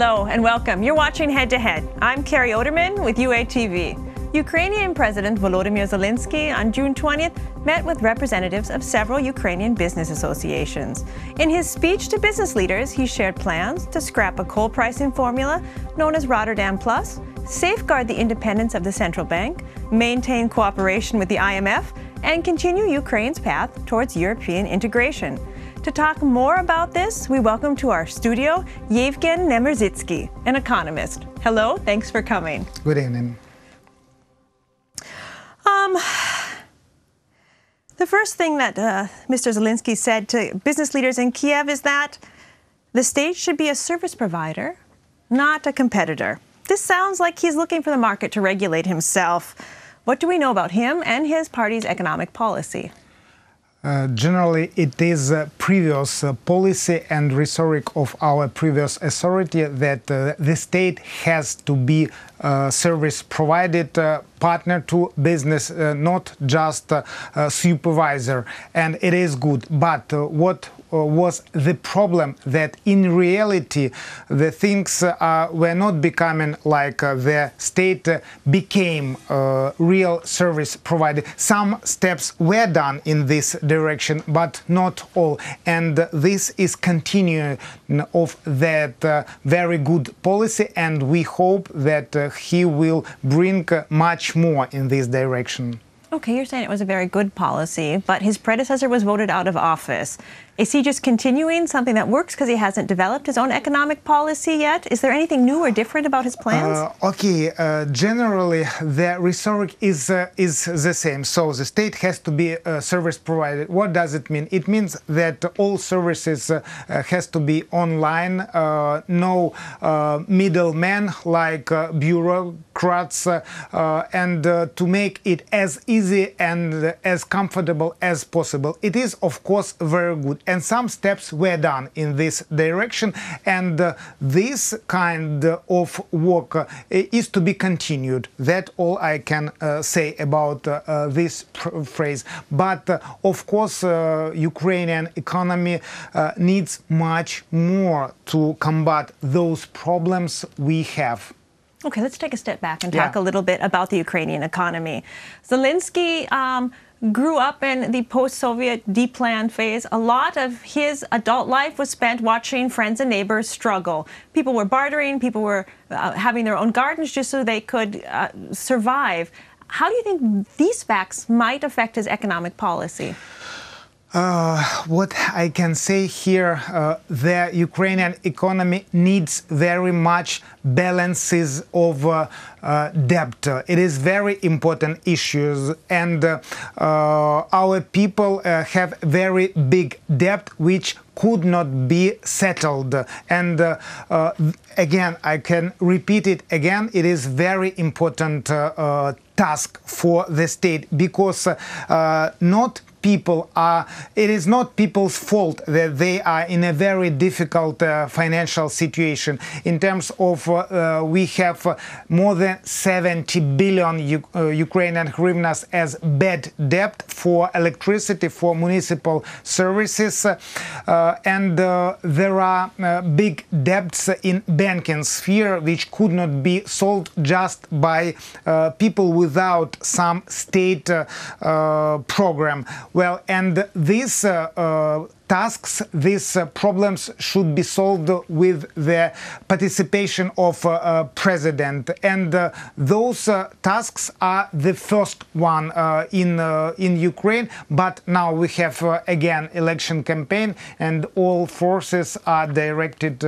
Hello and welcome. You're watching Head to Head. I'm Carrie Oderman with UATV. Ukrainian President Volodymyr Zelensky on June 20th met with representatives of several Ukrainian business associations. In his speech to business leaders, he shared plans to scrap a coal pricing formula known as Rotterdam Plus, safeguard the independence of the central bank, maintain cooperation with the IMF, and continue Ukraine's path towards European integration. To talk more about this, we welcome to our studio Yevhen Nevmerzhytskyy, an economist. Hello, thanks for coming. Good evening. The first thing that Mr. Zelensky said to business leaders in Kiev is that the state should be a service provider, not a competitor. This sounds like he's looking for the market to regulate himself. What do we know about him and his party's economic policy? Generally, it is previous policy and rhetoric of our previous authority that the state has to be service provided partner to business, not just supervisor, and it is good. But what was the problem that in reality the things were not becoming like the state became real service provider. Some steps were done in this direction, but not all, and this is continuing of that very good policy, and we hope that he will bring much more in this direction. Okay, you're saying it was a very good policy, but his predecessor was voted out of office. Is he just continuing something that works because he hasn't developed his own economic policy yet? Is there anything new or different about his plans? Generally, the rhetoric is the same. So the state has to be a service provider. What does it mean? It means that all services has to be online, no middlemen like bureaucrats, and to make it as easy and as comfortable as possible. It is, of course, very good. And some steps were done in this direction, and this kind of work is to be continued. That's all I can say about this phrase. But of course, Ukrainian economy needs much more to combat those problems we have. Okay, let's take a step back and talk a little bit about the Ukrainian economy. Zelensky grew up in the post-Soviet deplan phase. A lot of his adult life was spent watching friends and neighbors struggle. People were bartering, people were having their own gardens just so they could survive. How do you think these facts might affect his economic policy? What I can say here, the Ukrainian economy needs very much balances of debt. It is very important issues, and our people have very big debt which could not be settled. And again, I can repeat it again, it is very important task for the state, because it is not people's fault that they are in a very difficult financial situation. In terms of, we have more than 70 billion Ukrainian hryvnias as bad debt for electricity, for municipal services, and there are big debts in banking sphere which could not be solved just by people without some state program. Well, and these tasks, these problems should be solved with the participation of president, and those tasks are the first one in Ukraine. But now we have again election campaign, and all forces are directed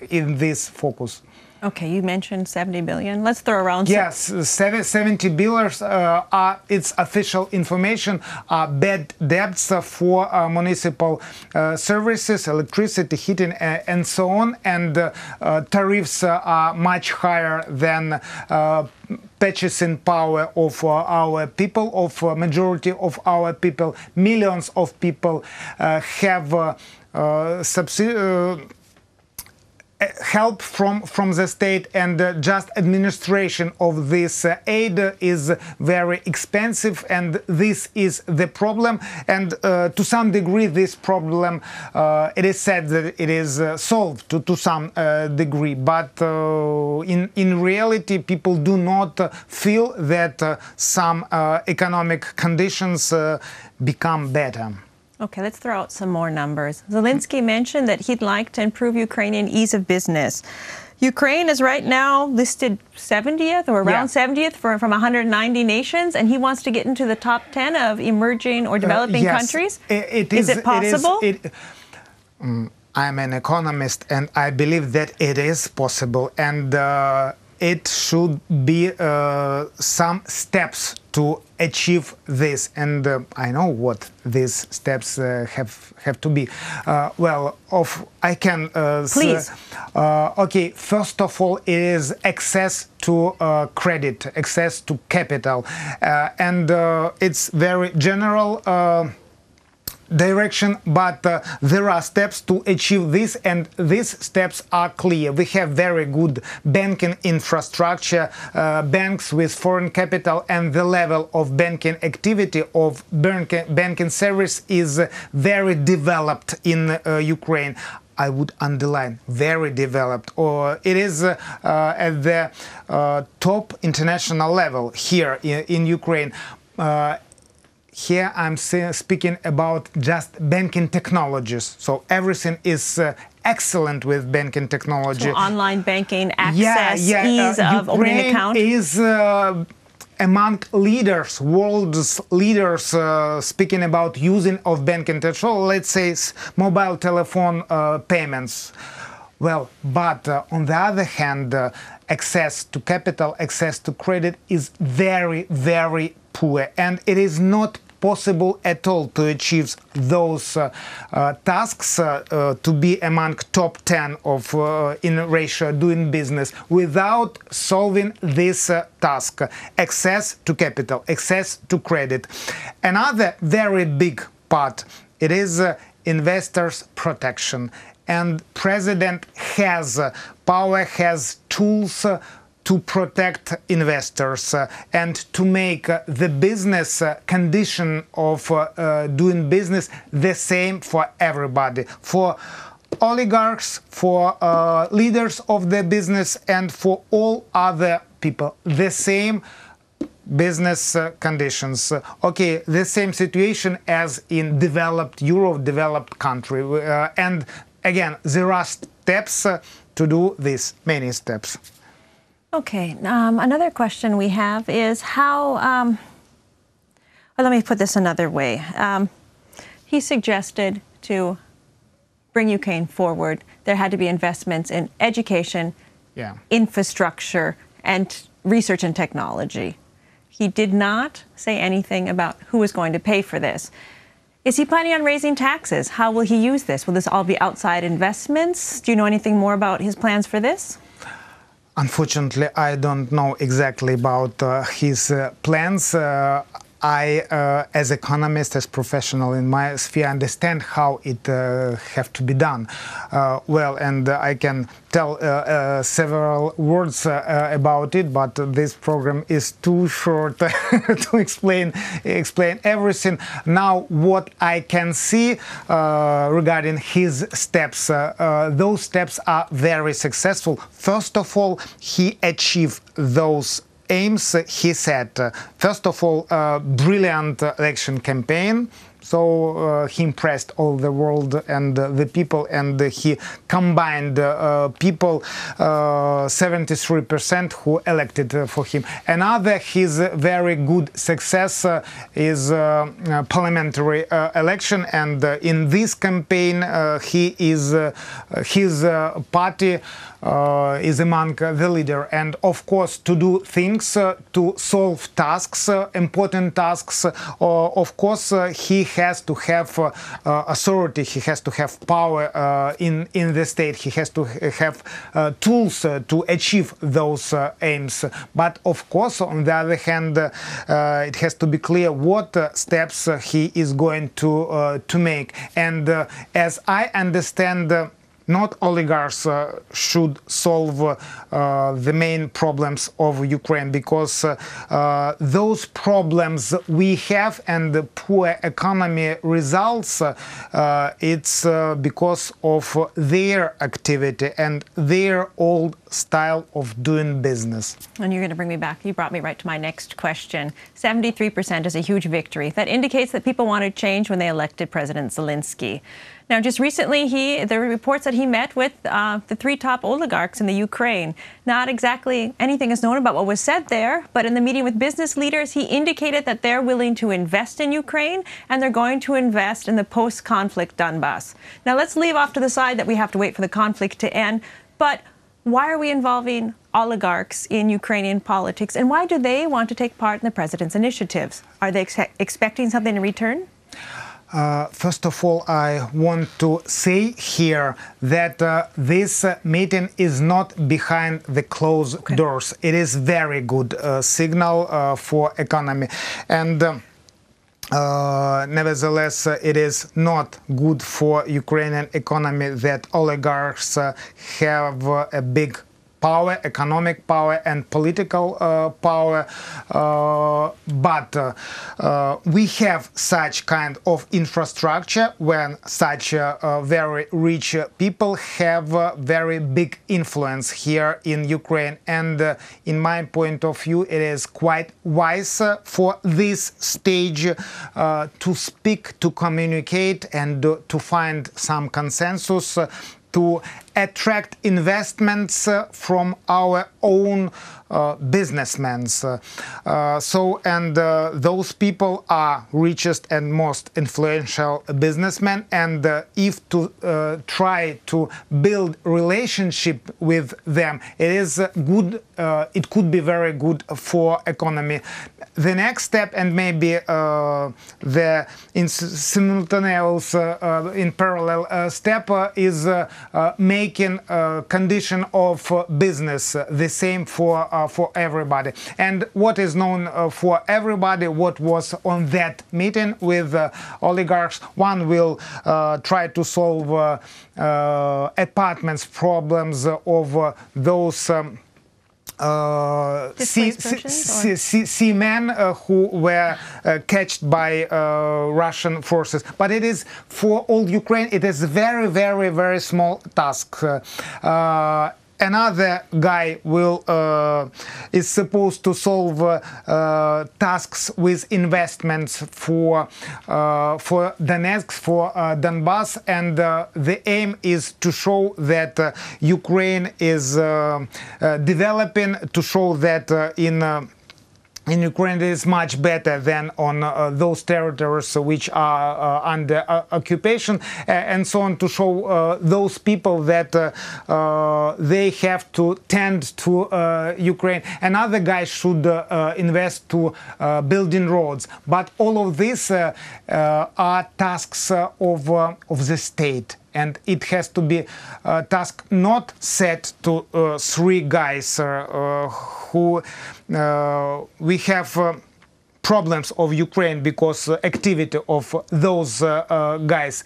in this focus. Okay, you mentioned 70 billion. Let's throw around. Yes, 70 billion are, it's official information, are bad debts for municipal services, electricity, heating, and so on. And tariffs are much higher than purchasing power of our people, of majority of our people. Millions of people have help from the state, and just administration of this aid is very expensive, and this is the problem. And to some degree this problem, it is said that it is solved to some degree, but in reality people do not feel that some economic conditions become better. Okay, let's throw out some more numbers. Zelensky mentioned that he'd like to improve Ukrainian ease of business. Ukraine is right now listed 70th or around 70th from 190 nations, and he wants to get into the top 10 of emerging or developing countries. Is it possible? I'm an economist, and I believe that it is possible, and it should be some steps to achieve this, and I know what these steps have to be. I can please. Okay, first of all, it is access to credit, access to capital, and it's very general direction, but there are steps to achieve this, and these steps are clear. We have very good banking infrastructure, banks with foreign capital, and the level of banking activity of banking service is very developed in Ukraine. I would underline very developed, or it is at the top international level here in Ukraine. Here I'm speaking about just banking technologies. So everything is excellent with banking technology. So online banking, access, ease of opening an account. Ukraine is among leaders, world's leaders, speaking about using of banking technology, let's say mobile telephone payments. Well, but on the other hand, access to capital, access to credit is very, very poor, and it is not possible at all to achieve those tasks, to be among top 10 of in Russia doing business, without solving this task: access to capital, access to credit. Another very big part, it is investors' protection. And President has power, has tools to protect investors and to make the business condition of doing business the same for everybody, for oligarchs, for leaders of the business, and for all other people, the same business conditions. Okay, the same situation as in developed Europe, developed country, and again, there are steps to do this, many steps. Okay, another question we have is how, well, let me put this another way. He suggested to bring Ukraine forward, there had to be investments in education, infrastructure, and research and technology. He did not say anything about who was going to pay for this. Is he planning on raising taxes? How will he use this? Will this all be outside investments? Do you know anything more about his plans for this? Unfortunately, I don't know exactly about his plans. I, as economist, as professional in my sphere, understand how it have to be done. Well, and I can tell several words about it, but this program is too short to explain everything. Now, what I can see regarding his steps, those steps are very successful. First of all, he achieved those aims he set. First of all, brilliant election campaign. So he impressed all the world and the people, and he combined people, 73% who elected for him. Another his very good success is parliamentary election, and in this campaign his party is among the leader, and of course to do things, to solve tasks, important tasks, of course he has to have authority, he has to have power in the state, he has to have tools to achieve those aims. But of course, on the other hand, it has to be clear what steps he is going to make. And as I understand not oligarchs should solve the main problems of Ukraine, because those problems we have and the poor economy results, it's because of their activity and their old style of doing business. And you're going to bring me back. You brought me right to my next question. 73% is a huge victory. That indicates that people wanted change when they elected President Zelensky. Now, just recently, there were reports that he met with the three top oligarchs in the Ukraine. Not exactly anything is known about what was said there, but in the meeting with business leaders, he indicated that they're willing to invest in Ukraine and they're going to invest in the post-conflict Donbass. Now, let's leave off to the side that we have to wait for the conflict to end, but why are we involving oligarchs in Ukrainian politics, and why do they want to take part in the president's initiatives? Are they expecting something in return? First of all, I want to say here that this meeting is not behind the closed doors. It is very good signal for economy. And nevertheless, it is not good for Ukrainian economy that oligarchs have a big power, economic power and political power, but we have such kind of infrastructure when such very rich people have very big influence here in Ukraine, and in my point of view it is quite wise for this stage to speak, to communicate and to find some consensus to attract investments from our own businessmen. Those people are richest and most influential businessmen, and if to try to build relationship with them, it is good. It could be very good for economy. The next step, and maybe the simultaneous, in parallel step, is making condition of business the same for everybody. And what is known for everybody, what was on that meeting with oligarchs, one will try to solve apartments problems of those seamen who were catched by Russian forces. But it is, for all Ukraine, it is very, very, very small task. Another guy is supposed to solve tasks with investments for Donetsk, for Donbass, and the aim is to show that Ukraine is developing, to show that in Ukraine it is much better than on those territories which are under occupation, and so on, to show those people that they have to tend to Ukraine. Another guy should invest to building roads. But all of these are tasks of the state. And it has to be a task not set to three guys who we have problems of Ukraine because activity of those guys.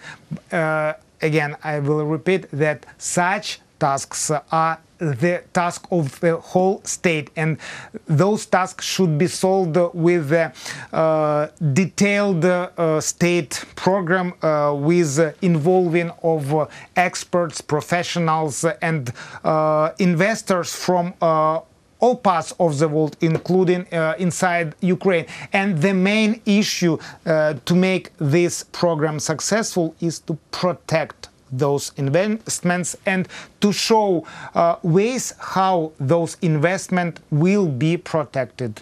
Again, I will repeat that such tasks are the task of the whole state, and those tasks should be solved with a detailed state program with involving of experts, professionals and investors from all parts of the world, including inside Ukraine. And the main issue to make this program successful is to protect those investments and to show ways how those investments will be protected.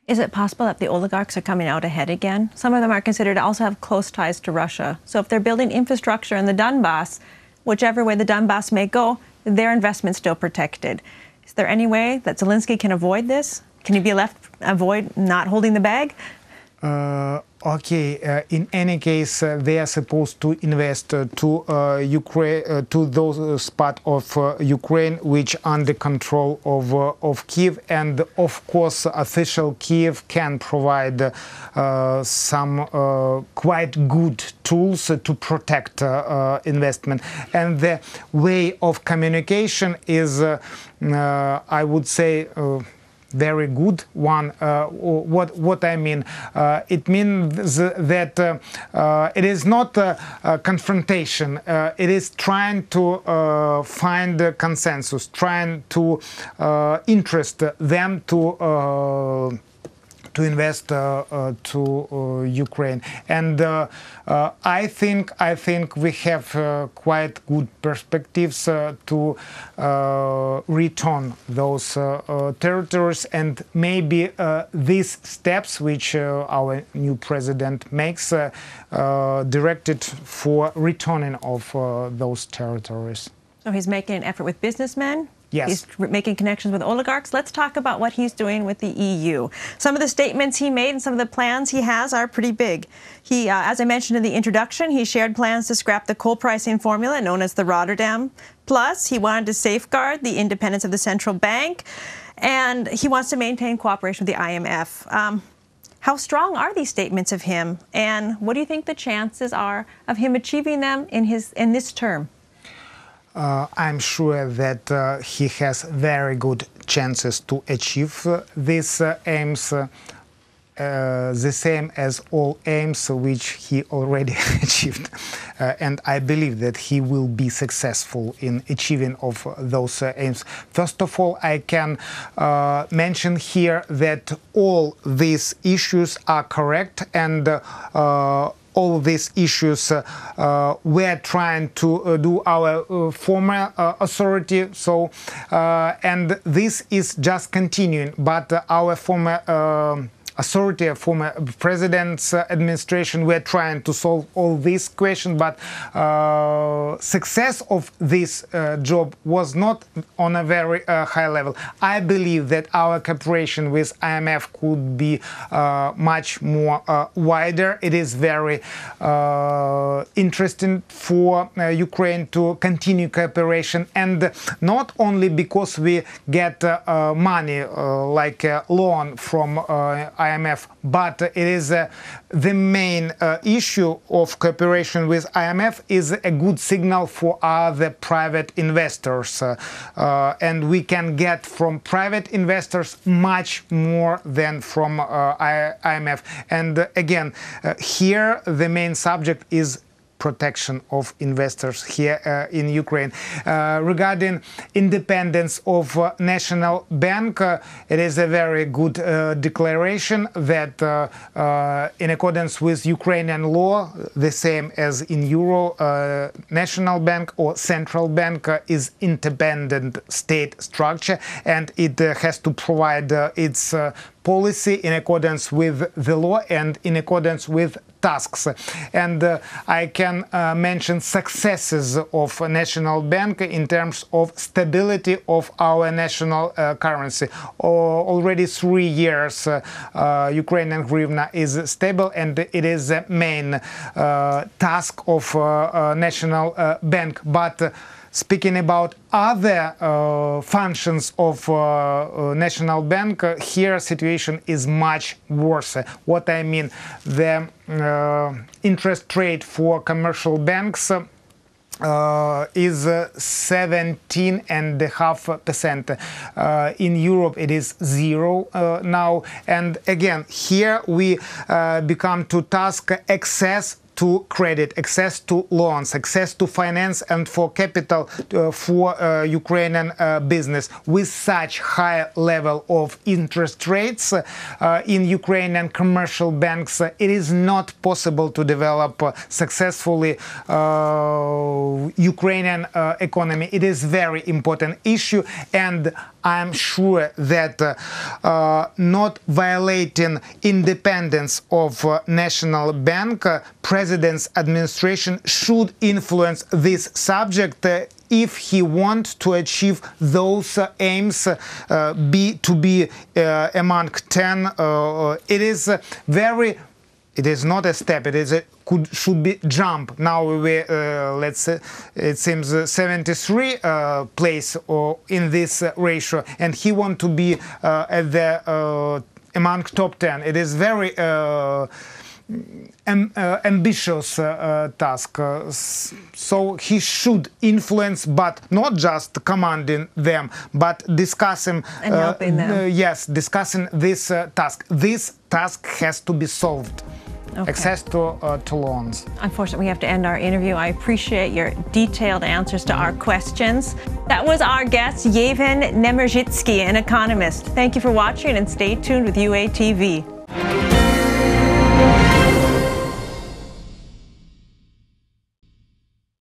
Is it possible that the oligarchs are coming out ahead again? Some of them are considered to also have close ties to Russia. So if they're building infrastructure in the Donbass, whichever way the Donbass may go, their investment's still protected. Is there any way that Zelensky can avoid this? Can he be avoid not holding the bag? Okay, in any case, they are supposed to invest to Ukraine, to those part of Ukraine which under control of Kiev, and of course, official Kiev can provide some quite good tools to protect investment. And the way of communication is, I would say, very good one. What I mean, it means that it is not a confrontation. It is trying to find a consensus, trying to interest them to invest to Ukraine, and I think we have quite good perspectives to return those territories, and maybe these steps which our new president makes directed for returning of those territories. So he's making an effort with businessmen. Yes. He's making connections with oligarchs. Let's talk about what he's doing with the EU. Some of the statements he made and some of the plans he has are pretty big. He, as I mentioned in the introduction, he shared plans to scrap the coal pricing formula known as the Rotterdam Plus. He wanted to safeguard the independence of the central bank, and he wants to maintain cooperation with the IMF. How strong are these statements of him, and what do you think the chances are of him achieving them in this term? I'm sure that he has very good chances to achieve these aims, the same as all aims which he already achieved. And I believe that he will be successful in achieving of those aims. First of all, I can mention here that all these issues are correct, and all these issues we're trying to do our former authority, so and this is just continuing, but our former authority, former president's administration, we're trying to solve all these questions, but success of this job was not on a very high level. I believe that our cooperation with IMF could be much more wider. It is very interesting for Ukraine to continue cooperation, and not only because we get money like a loan from IMF, but it is the main issue of cooperation with IMF is a good signal for other private investors, and we can get from private investors much more than from IMF. And again, here the main subject is protection of investors here in Ukraine. Regarding independence of national bank, it is a very good declaration that in accordance with Ukrainian law, the same as in Euro, national bank or central bank is independent state structure, and it has to provide its policy in accordance with the law and in accordance with tasks. And I can mention successes of a national bank in terms of stability of our national currency. Already 3 years Ukrainian hryvnia is stable, and it is the main task of national bank. But speaking about other functions of national bank, here situation is much worse. What I mean, the interest rate for commercial banks is 17.5%. In Europe it is 0 now, and again here we become to task access to credit, access to loans, access to finance and for capital for Ukrainian business. With such high level of interest rates in Ukrainian commercial banks, it is not possible to develop successfully Ukrainian economy. It is very important issue, and I'm sure that not violating independence of national bank, President's administration should influence this subject if he wants to achieve those aims to be among 10. It is very It is not a step. It is should be jump. Now we let's say it seems 73 place or in this ratio, and he want to be at the among top 10. It is very ambitious task. So he should influence, but not just commanding them, but discussing and helping them. Yes, discussing this task. This task has to be solved. Okay. Access to loans. Unfortunately, we have to end our interview. I appreciate your detailed answers to our questions. That was our guest, Yevhen Nevmerzhytskyy, an economist. Thank you for watching, and stay tuned with UATV.